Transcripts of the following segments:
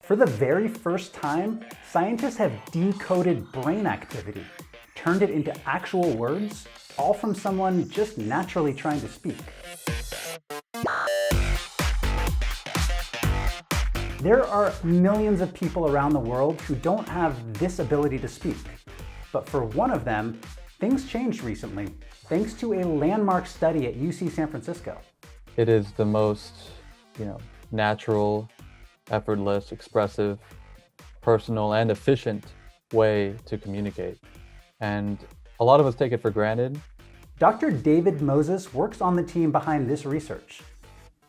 For the very first time, scientists have decoded brain activity, turned it into actual words, all from someone just naturally trying to speak. There are millions of people around the world who don't have this ability to speak. But for one of them, things changed recently, thanks to a landmark study at UC San Francisco. It is the most, natural, effortless, expressive, personal, and efficient way to communicate. And a lot of us take it for granted. Dr. David Moses works on the team behind this research.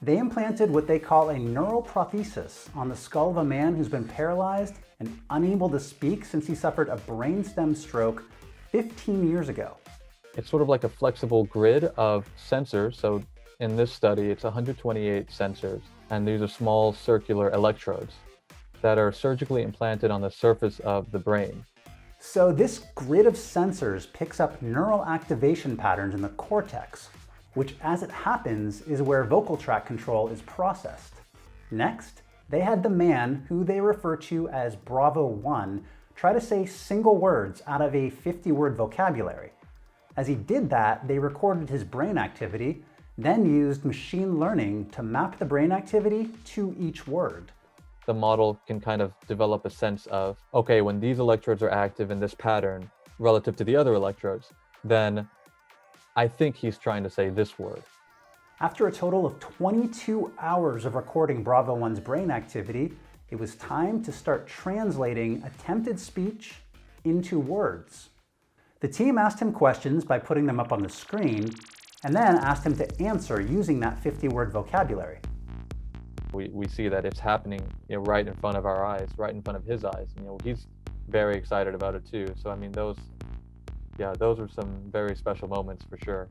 They implanted what they call a neural prosthesis on the skull of a man who's been paralyzed and unable to speak since he suffered a brainstem stroke 15 years ago. It's sort of like a flexible grid of sensors. So in this study, it's 128 sensors, and these are small circular electrodes that are surgically implanted on the surface of the brain. So this grid of sensors picks up neural activation patterns in the cortex, which as it happens is where vocal tract control is processed. Next, they had the man, who they refer to as Bravo 1, try to say single words out of a 50-word vocabulary. As he did that, they recorded his brain activity, then used machine learning to map the brain activity to each word. The model can kind of develop a sense of, okay, when these electrodes are active in this pattern relative to the other electrodes, then I think he's trying to say this word. After a total of 22 hours of recording Bravo 1's brain activity, it was time to start translating attempted speech into words. The team asked him questions by putting them up on the screen, and then asked him to answer using that 50-word vocabulary. We see that it's happening, right in front of our eyes, right in front of his eyes. He's very excited about it too. So I mean, those are some very special moments for sure.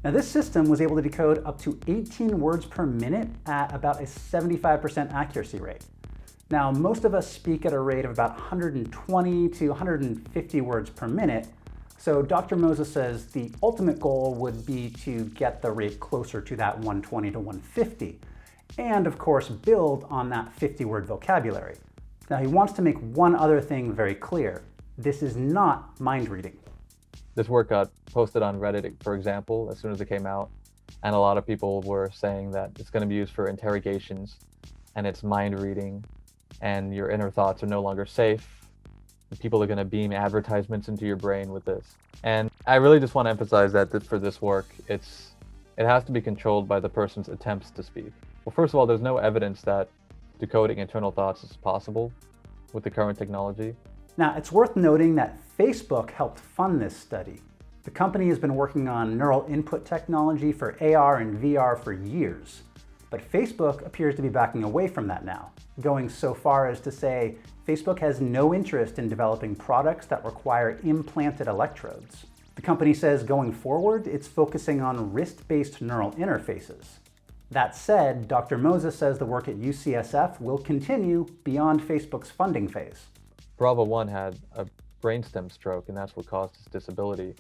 Now this system was able to decode up to 18 words per minute at about a 75% accuracy rate. Now most of us speak at a rate of about 120 to 150 words per minute. So Dr. Moses says the ultimate goal would be to get the rate closer to that 120 to 150, and of course build on that 50-word vocabulary. Now he wants to make one other thing very clear. This is not mind reading. This work got posted on Reddit, for example, as soon as it came out, and a lot of people were saying that it's going to be used for interrogations, and it's mind reading, and your inner thoughts are no longer safe. People are going to beam advertisements into your brain with this. And I really just want to emphasize that for this work, it has to be controlled by the person's attempts to speak. Well, first of all, there's no evidence that decoding internal thoughts is possible with the current technology. Now, it's worth noting that Facebook helped fund this study. The company has been working on neural input technology for AR and VR for years. But Facebook appears to be backing away from that now, going so far as to say Facebook has no interest in developing products that require implanted electrodes. The company says going forward, it's focusing on wrist-based neural interfaces. That said, Dr. Moses says the work at UCSF will continue beyond Facebook's funding phase. Bravo 1 had a brainstem stroke, and that's what caused his disability.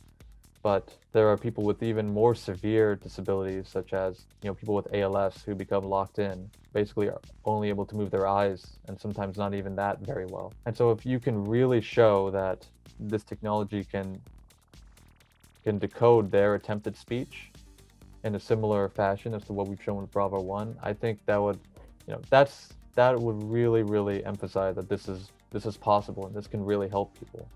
But there are people with even more severe disabilities, such as people with ALS who become locked in, basically are only able to move their eyes, and sometimes not even that very well. And so if you can really show that this technology can decode their attempted speech in a similar fashion as to what we've shown with Bravo 1, I think that would, that would really, really emphasize that this is possible and this can really help people.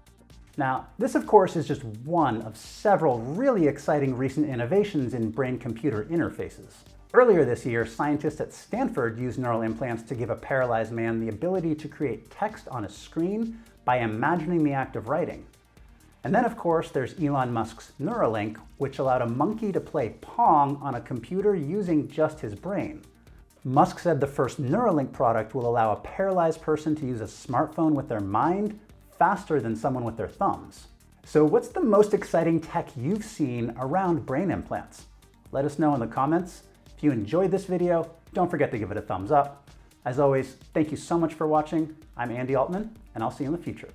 Now, this of course is just one of several really exciting recent innovations in brain-computer interfaces. Earlier this year, scientists at Stanford used neural implants to give a paralyzed man the ability to create text on a screen by imagining the act of writing. And then of course there's Elon Musk's Neuralink, which allowed a monkey to play Pong on a computer using just his brain. Musk said the first Neuralink product will allow a paralyzed person to use a smartphone with their mind faster than someone with their thumbs. So what's the most exciting tech you've seen around brain implants? Let us know in the comments. If you enjoyed this video, don't forget to give it a thumbs up. As always, thank you so much for watching. I'm Andy Altman, and I'll see you in the future.